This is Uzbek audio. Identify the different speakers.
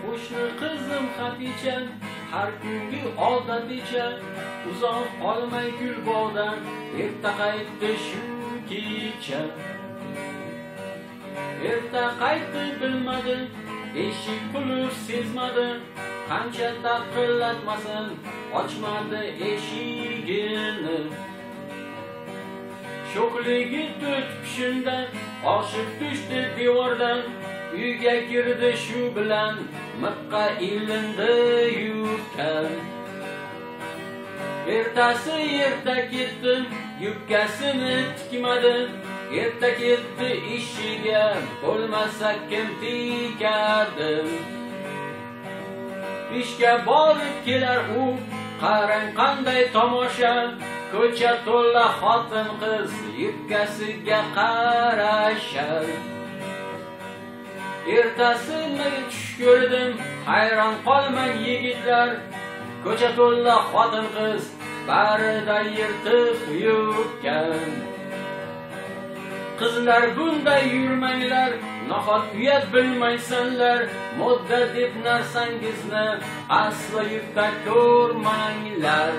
Speaker 1: qo'shni qizim Xaticha, har kungi odaticha uzoq olmay Gulbog'dan erta qaytdi shu kecha. Erta qaytdi bilmadi, eshik qulf sezmadi, qancha taqillatmasin ochmadi eshigini. Sho'xligi to'rt pishunda oshib tushdi devordan, uyga kirdi shu bilan miqqa ilindi yubkan. Ertasi erta ketdi, yubkasini tikmadi, erta ketdi ishiga, bo'lmasa kim tikadi. Ishga borib kelar u, qarang qanday tomosha, ko'cha to'la xotin qiz yubkasiga qarashar. Ertasini tush ko'rdim, hayron qolmang yigitlar, ko'cha to'la xotin qiz barida yirtiq yubkan. Qizlar bunday yurmanglar, nahot uyat bilmaysanlar, modda deb narsangizni aslo yurtda ko'rmanglar.